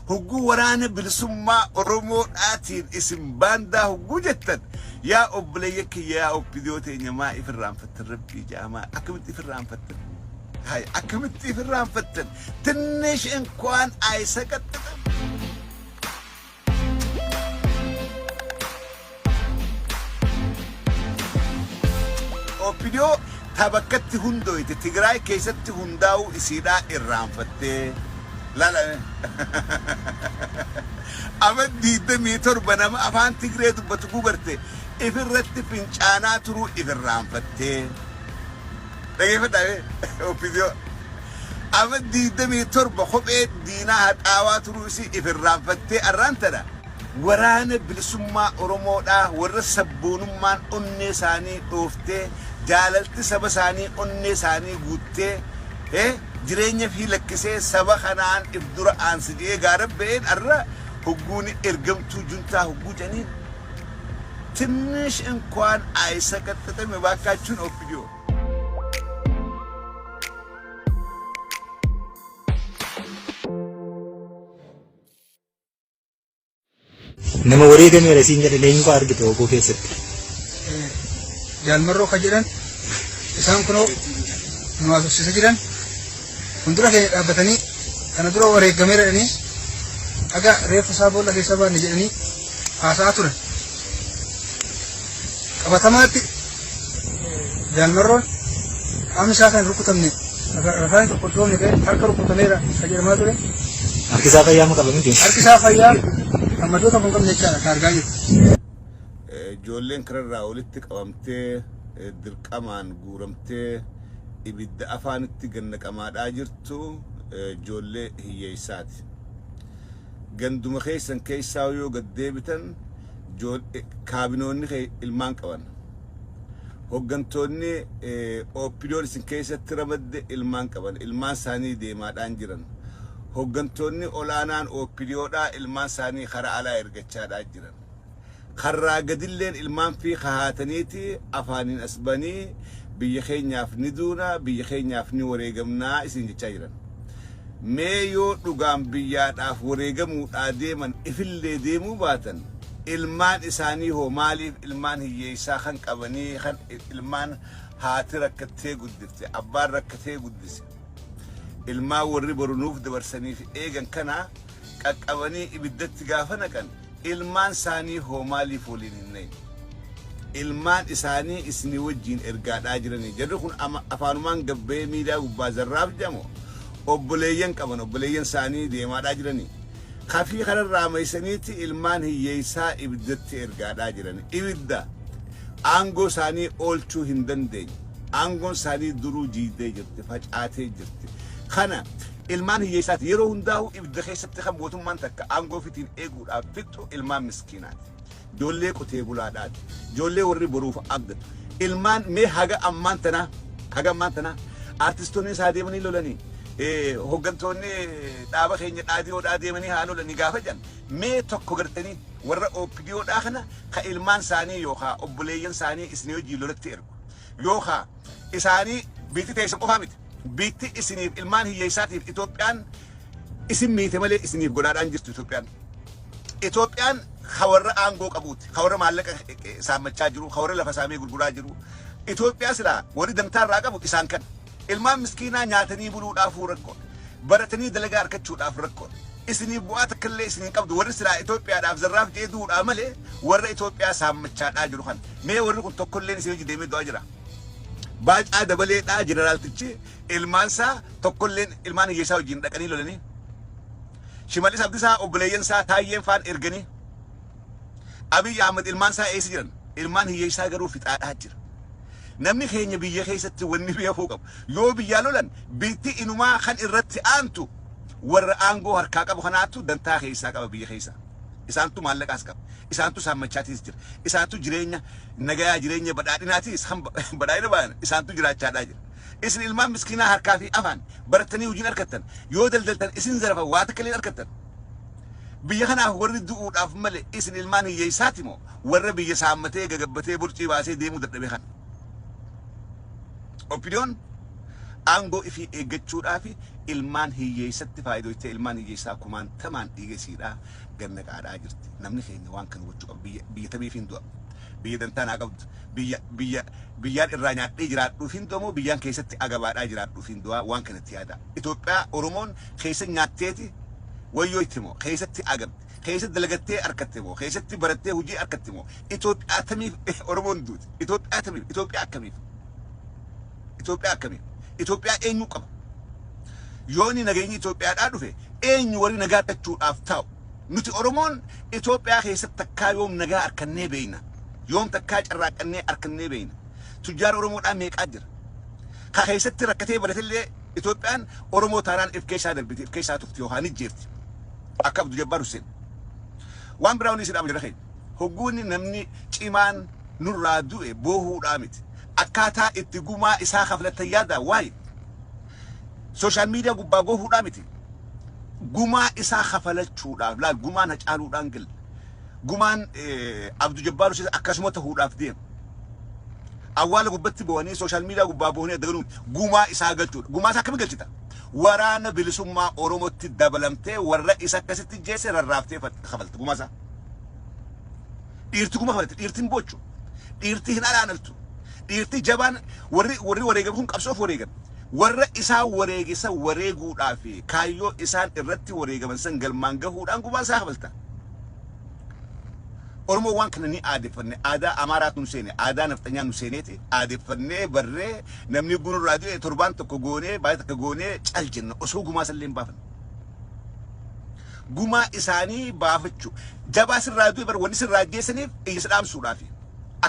هجو ورانا بالسماء رمور آتين اسم باندا هجو جتن يا أبليك يا أبديوتي ما إفرام فتن ربي جاما أكمل إفرام فتن هاي أكمل إفرام فتن تنش إنكوان أي سكت أبديو تبكت هندوي تتجراي كيست هنداو إسيدا إرام فتن لا لا أمد ديد ميتر بنام أفان تجريد بتكوبرتي إفرت فينشانا ترو إفرام فتة لكن فتا أوبيديو أمد ديد ميتر بخبئ دينا هتاوا ترو إسي إفرام فتة أرانتنا ورانا بالسماء أرمودا ورسبون من أني ساني أوفته جاللت سبساني أني ساني قوته jireenya fi lakkisee saba kanaan ibdura aansidee gaarabbeen arra hogguuni ergamtuu juntaa hogguu janiin tinnish inkwaan aysa qaxxatame baakaachuun Oppidio nama wareegame rasiin jedhe leenyuu argite oguu keessatti jaalmarroo ka jedhan isaan kunoo nu asubsisa jiran Kundura ke batani kana dura wareegame jedhani aga reefu saabolla keessa baanne jedhani haasaa turan qabatamaatti jaalmarroon qaamni kan rukutamne rafaan tokkottoomne ka'e harka rukutameera ka jedhamaa ture harki isaa fayyaa ma qaba miti harki isaa fayyaa ammaddoota kun qabne jechaadha ka argaa jiru ijoolleen kararraa walitti qabamtee dirqamaan guuramtee ibidda afaanitti gannaqamaadhaa jirtu ijoollee hiyyeessaati. Ganduma keessan keessaa yoo gad deebitan kaabinoonni ilmaan qaban. Hoggantoonni Oppidiyoon isin keessatti ramadde ilmaan qaban. Ilmaan isaanii deemaadhaan jiran. Hoggantoonni olaanaan Oppidiyoodhaa ilmaan isaanii karaa alaa ergachaadhaa jiran. Karraa gadilleen ilmaan fi kahaataniiti afaaniin asbanii biyya keenyaaf ni duuna biyya keenyaaf ni wareegamnaa isin jechaa jiran mee yoo dhugaan biyyaadhaaf wareegamuudhaa deeman ifillee deemuu baatan ilmaan isaanii hoo maaliif ilmaan hiyyeessaa kan qabanii kan ilmaan haati rakkattee guddifte abbaan rakkatee guddise ilmaan warri borunuuf dabarsaniif eegan kana qaqqabanii ibiddatti gaafa naqan ilmaan isaanii hoo maaliif waliin hin nayin ilmaan isaanii isni wajjin ergaadhaa jiranii jarri kun afaanumaan gabbee miidiyaa gubbaa zarraaf jamo obboleeyyan qaban obboleeyyan isaanii deemaadhaa jiranii kafii kanarraa maysaniiti ilmaan hiyyeessaa ibiddatti ergaadhaa jiranii ibidda aangoo isaanii oolchuu hin dandeenye aangoon isaanii duruu jiidee jirti facaatee jirti kana ilmaan hiyyeessaati yeroo hundaa'u ibidda keessatti kan mootummaan takka aangoo fitiin eeguudhaaf fixxu ilmaan miskiinaati Jolle qotee bulaadhaati jolle warri boruuf abdatu ilmaan mee haga ammaan tana artistoonni isaa deemanii lolanii hoggantoonni dhaaba keenya dhaadhiyoodhaa deemanii haa lolanii gaafa jan mee tokko gartanii warra Oppidiyoodhaa kana ka ilmaan isaanii yookaan obboleeyyan isaanii isin hojii lolatti ergu yookaan isaanii biitti teessan qofaa miti biitti isiniif ilmaan hiyyeessaatiif Itoophiyaan isin miite malee isiniif godhaadhaan jirtu Itoophiyaan خورة أنغو قبوت خورة مالك سامتشا جرو خورة لفسامي غرغرا جرو إثيوبيا سلا وري دمتار راقبو إسان كان المام مسكينة نياتني بلو دافو ركو برتني دلقار كتشو دافو ركو إسني بوات كل إسني قبض وري سلا إثيوبيا داف زراف جيدو العمل وري إثيوبيا سامتشا ناجرو خان مي وري كنتو كلين سيوجي ديمي دو أجرا باج آدبالي نا جنرال تجي المانسا تقولين المان يساو جين دكاني لولني شمالي سابدسا أبليين سا تايين فان إرغني أبي أحمد إلمان سا إيش جرن إلمان هي إيش هاجرو في تاجر نمني خيني بيجي خيست وني بيا فوقم يو بيجالو لن بيتي إنه ما خن الرت أنتو ور أنغو هركاك أبو خناتو دنتا خيسا كاب بيجي خيسا إسانتو مالك أسكاب إسانتو سامتشاتي إسجر إسانتو جرينيا نجايا جرينيا بدأت ناتي إسهم بدأت نبان إسانتو جرات شاداجر إسن إلمان مسكينة هركافي أفان برتني وجين أركتن يودل دلتن إسن زرفا واتكلين أركتن بيخنا ورد دقود أفمل إسن الماني يساتمو ورد بيسامتي جبتي برتي واسي ديمو دبخان. Opinion aangoo ifii eeggachuudhaaf ilmaan hiyyeessatti faayidootee ilmaan hiyyeessaa kumaantamaan dhiigesiidhaa gannaqaadhaa jirti. Namni keenya waan kana gochuu qabu biyya tamiif hin du'a. Biyya dantaan haa qabdu. Biyyaan irraa nyaadhee jiraadhuuf hin du'amoo biyyaan keessatti agabaadhaa jiraadhuuf hin du'a waan kanatti yaada. Itoophiyaa Oromoon keessa nyaatteeti wayyoo itti moo keessatti agamte. Keessatti dalagattee argatte moo keessatti barattee hojii argatte moo Itoophiyaa tamiif Oromoon duuti. Itoophiyaa tamiif Itoophiyaa akkamiif? Itoophiyaa akkamiif? Itoophiyaa eenyu qaba? Yooni nageenyi Itoophiyaadhaa dhufe eenyu warri nagaa dhachuudhaaf taa'u? Nuti Oromoon Itoophiyaa keessatti takkaa yoom nagaa arkannee beeyna? Yoom takkaa carraaqannee arkannee beeyna? Tujjaar Oromoodhaa meeqaa jira? Ka keessatti rakkatee baratillee Itoophiyaan Oromoo taanaan if keessaa darbiti, if keessaa tufti yookaan ijjeefti. Akka Abduu Jabbaar Hussein. Waan biraa hundi sidhaama jira keenya. Hogguunni namni cimaan nurraa du'e boohuudhaa miti. Akkaataa itti gumaa isaa kaflatan yaada waa'ee. Social media gubbaa boohuudhaa miti. Gumaa isaa kafalachuudhaaf laal gumaan hacaaluudhaan gal. Gumaan Abduu Jabbaar Hussein akkasuma ta'uudhaaf deema. Awwaala gubbatti boo'anii social media gubbaa boo'anii adda gumaa isaa galchuudha. Gumaa isaa akkami galchita? Waraana bilisummaa Oromootti dabalamtee warra isa akkasitti jeesse rarraaftee kafalti gumaa isaa. Dhiirti guma kafalti, dhiirtiin bochu. Dhiirti hin alaanaltu. Dhiirti jabaan warri wareegame kun qabsoof wareegame. Warra isaa wareegisa wareeguudhaaf kaayyoo isaan irratti wareegaman san galmaan gahuudhaan gumaa isaa kafalta. Oromoo waan kana ni aadeffanne aadaa Amaaraatu nu seene aadaa nafxanyaa nu seeneeti aadeffannee barree namni gunu raadiyoo torbaan tokko goonee baay'ee takka goonee cal jenna osoo gumaa salleen baafan. Gumaa isaanii baafachuu jabaa sirraa du'e bar wanni sirraa jeessaniif iyya dhaamsuudhaaf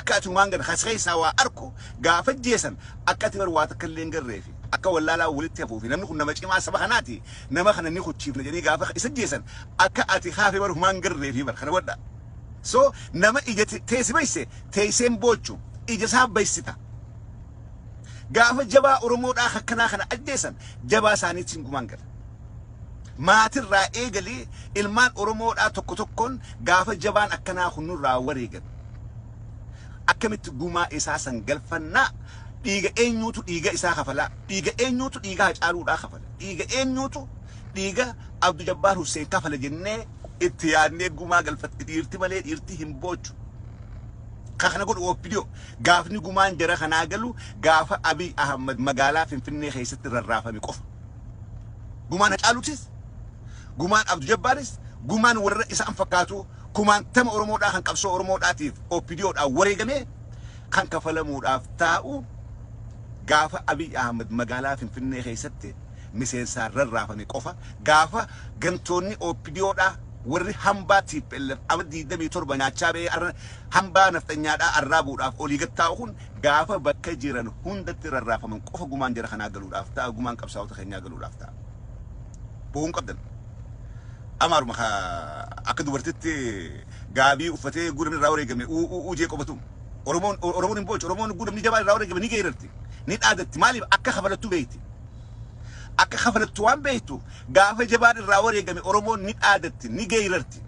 akka ati waan gad hasee isaa waa arku gaafa jeessan akka ati bar waa takka illee hin garreefi akka wallaalaa walitti hafuufi namni kun nama cimaa saba kanaati nama kana ni huchiifna jedhanii gaafa isa jeessan akka ati haafee bar humaan garreefi bar kana wadha. So nama ija teessi bayse teesseen bochu ija isaa baysita. Gaafa jabaa Oromoodhaa akkanaa kana ajjeesan jabaa isaaniitiin gumaan gala. Maatirraa eegalee ilmaan Oromoodhaa tokko tokkoon gaafa jabaan akkanaa hunurraa wareegan. Akkamitti gumaa isaa san galfannaa dhiiga eenyuutu dhiiga isaa kafalaa dhiiga eenyuutu dhiiga hacaaluudhaa kafala dhiiga eenyuutu dhiiga Abduu Jabbaar Hussein kafala jennee itti yaadnee gumaa galfatte dhiirti malee dhiirti hin bochu. Kana godhu OPDO gaafni gumaan jara kanaa galu gaafa Abiy Ahmad magaalaa Finfinnee keessatti rarraafame qofa. Gumaan hacaaluutis gumaan Abduu Jabbaaris gumaan warra isaan fakkaatu kumaantama Oromoodhaa kan qabsoo Oromoodhaatiif OPDOdhaan wareegamee kan kafalamuudhaaf taa'u gaafa Abiy Ahmad magaalaa Finfinnee keessatti miseensaan rarraafame qofa gaafa gantoonni OPDOdhaa warri hambaa TPLF abdii 27 nyaachaa bee hambaa naftanyaadhaa arraabuudhaaf olii gattaa'u kun gaafa bakka jiran hundatti rarraafaman qofa gumaan jara kanaa galuudhaaf ta'a gumaan qabsaa'ota keenyaa galuudhaaf ta'a. Bu'uun qabdan. Amaaruma akka dubartitti gaabii uffatee gudamni irraa wareegame ujee qobatu. Oromoon hin bocu Oromoon gudamni jabaa irraa wareegame ni geerarti ni dhaadatti maaliif akka kafalattu beeyti. Akka kafalattu waan beektu gaafa jabaan irraa wareegame Oromoon ni dhaadatti ni geerarti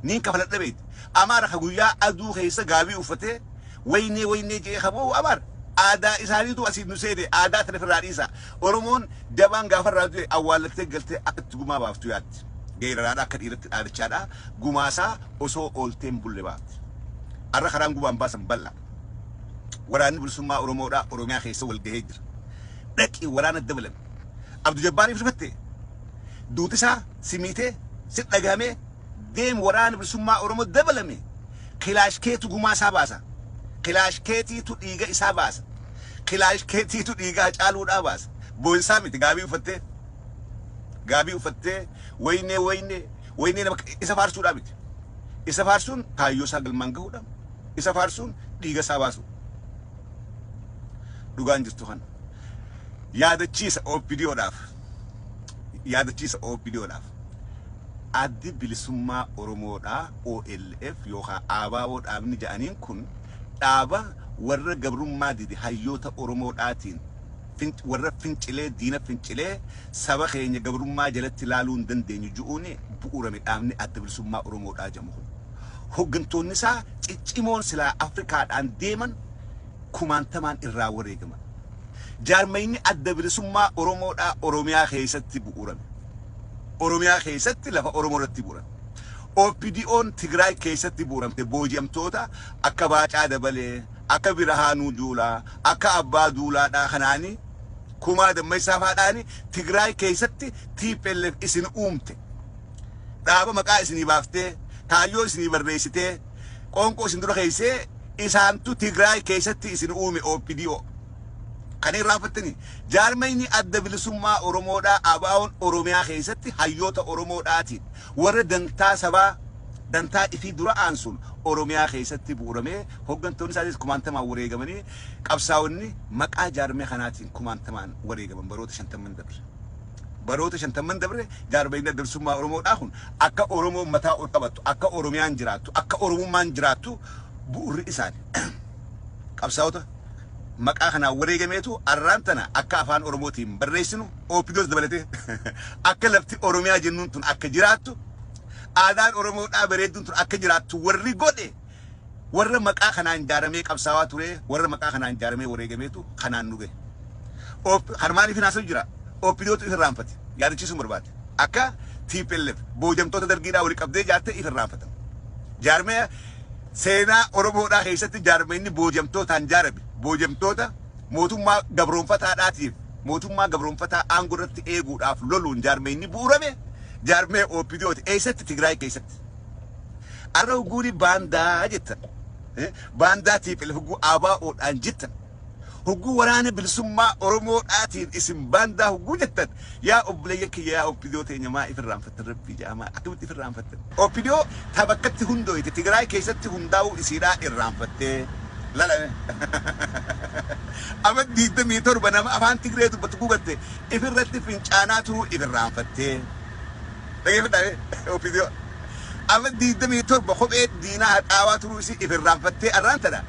ni kafaladha beeyti. Amaara ka guyyaa aduu keessa gaabii uffatee waynee jee qaboo amaara aadaa isaaniitu asiin nu seene aadaa tana firraa dhiisa. Oromoon jabaan gaafa irraa du'e awwaalattee galtee akka itti gumaa baaftu yaatti. Geeraraadha akka dhiiratti dhaadachaadha gumaasaa osoo oolteen bulle baafti. Arra karaan gumaan baasan bal'a. Waraanni bilisummaa Oromoodhaa Oromiyaa keessa wal gahee jira. Dhaqii waraana dabalame. Abduu Jabbaariif dhufatte duutisaa simiitee sit dhagahamee deem waraana bilisummaa Oromoo dabalame kilaashkeetu gumaa isaa baasa. Kilaashkeetiitu dhiiga isaa baasa. Kilaashkeetiitu dhiiga hacaaluudhaa baasa. Boonsaa miti gaabii uffattee waynee nama isa faarsuudhaa miti. Isa faarsuun kaayyoo isaa galmaan gahuudha. Isa faarsuun dhiiga isaa baasu. Dhugaan jirtu kana. Yaadachiisa OPDOdhaaf addi bilisummaa Oromoodhaa OLF yookaan ABO dhaabni jedhaniin kun dhaaba warra gabrummaa didi hayyoota Oromoodhaatiin warra fincilee diina fincilee saba keenya gabrummaa jalatti ilaaluu hin dandeenyu ju'uuni bu'uurame dhaabni adda bilisummaa Oromoodhaa jedhamu. Hoggantoonni isaa ciccimoon silaa Afrikaadhaan deeman kumaantamaan irraa wareegaman. jaarmayni adda bilisummaa Oromoodhaa Oromiyaa keessatti bu'uurame. Oromiyaa keessatti lafa Oromoo irratti bu'uurame. OPDO'n Tigraay keessatti bu'uuramte booji'amtoota akka Baacaa Dabalee, akka Birahaanuu Juulaa, akka Abbaa Duulaadhaa kanaanii Kumaa Dammaysaa faadhaani Tigraay keessatti TPLF isin uumte. Dhaaba maqaa isinii baaftee, kaayyoo isinii barreessitee, qoonqoo isin dura keessee isaantu Tigraay keessatti isin uume OPDO. Kan irraanfattanii jaarmayni adda bilisummaa Oromoodhaa ABO'n Oromiyaa keessatti hayyoota Oromoodhaatiin warra dantaa sabaa dantaa ifii dura aansuun Oromiyaa keessatti bu'uuramee hooggantoonni isaatis kumaantamaan wareegamanii qabsaa'onni maqaa jaarmee kanaatiin kumaantamaan wareegaman baroota 50 dabre. Baroota 50 dabre jaarmayni adda bilisummaa Oromoodhaa kun akka Oromoon mataa ol qabattu, akka Oromiyaan jiraattu, akka Oromummaan jiraattu bu'uurri isaanii qabsaa'ota maqaa kanaan wareegameetu arraan tana akka afaan Oromootiin barreessinu OPDOs dabalatee akka lafti Oromiyaa jennuun tun akka jiraattu aadaan Oromoodhaa bareedduun tun akka jiraattu warri godhe warra maqaa kanaan jaaramee qabsaawaa ture warra maqaa kanaan jaaramee wareegameetu kanaan nu gahe. Harmaaniif hin haasa'u jira OPDOtu if irraanfate yaadachiisuun barbaade akka TPLF boojamtoota dargiidhaa walii qabdee jaatte if irraanfatan. Jaarmee seenaa Oromoodhaa keessatti jaarmayni boojamtootaan jaarame boojamtoota mootummaa gabroonfataadhaatiif mootummaa gabroonfataa aangoo irratti eeguudhaaf loluun jaarmayni bu'uurame jaarmee OPDOti eessatti Tigraay keessatti. Arra huguuni baandaa jettan baandaa TPLF huguu ABO'dhaan jettan huguu waraana bilisummaa Oromoodhaatiin isin baandaa huguu jettan yaa obboleeyya kiyya yaa OPDO teenya maa if irraanfattan rabbii jaamaa akkamitti if irraanfattan. OPDO tabakkatti hundooyte Tigraay keessatti hundaa'uu isiidhaa irraanfattee lalame. Amma 27 nama afaan Tigree dubbatu guugatte if irratti fincaanaa turuu if irraanfattee. Dhageeffadhaa OPDO. Amma 27 kophee diinaa haxaawaa turuu isii if irraanfattee arraantadha.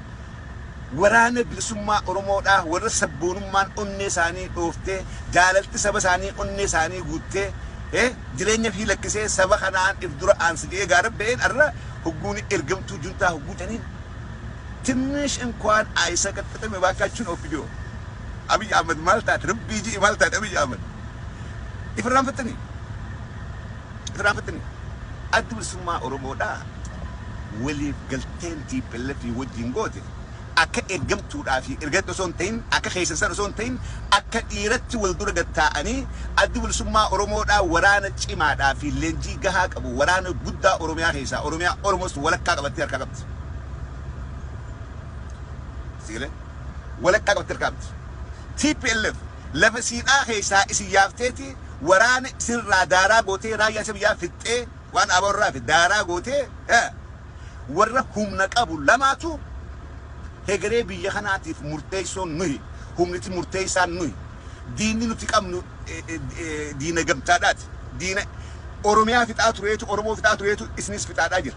Waraana bilisummaa Oromoodhaa warra sabboonummaan onnee isaanii dhooftee jaalalti saba isaanii onnee isaanii guuttee jireenya fi lakkisee saba kanaan if dura aansidee gaara ba'een arra hugguun ergamtuu juntaa hugguu janiin ትንሽ እንኳን አይሰቀጥጥም ባካችሁን OPDO አብይ አህመድ ማልታት ረቢጂ ማልታት አብይ አህመድ ይፈራን ፈጥኒ አድ ብልሱማ ኦሮሞዳ ወሊፍ ገልቴን TPLF ወጂን ጎቴ አከ ኤርገምቱዳ ፊ ኤርገቶ ሶንቴን አከ ኸይሰን ሶንቴን አከ ዲረት ወልዱረ ገታአኒ አድ ብልሱማ ኦሮሞዳ ወራነ ጪማዳ ፊ ሌንጂ ገሃ ቀቡ ወራነ ጉዳ ኦሮሚያ ኸይሳ ኦሮሚያ ኦሮሞስ ወለካ ቀበት ያርካቀበት ولك قبل تركبت TPLF لفسينا خيسا إسيافتي وران سر دارا قوتي رايا سبيا فتة وان أبورا في دارا قوتي ورهم نكابو لماتو هجري بيخناتي في مرتيسون نهي هم نتي مرتيسان نهي ديني نتكام دين جمتادات دين أوروميا في تأتريتو أورومو في تأتريتو إسنيس في تأتاجر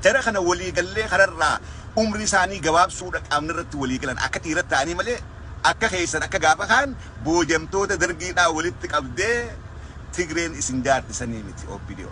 ترى خنا ولي قال لي خرر umri isaanii gabaabsuudha qaamni irratti walii galan akka dhiirata ta'anii malee akka keessan akka gaafa kaan boojamtoota dargiidhaa walitti qabdee Tigreen isin jaartisanii miti OPDO.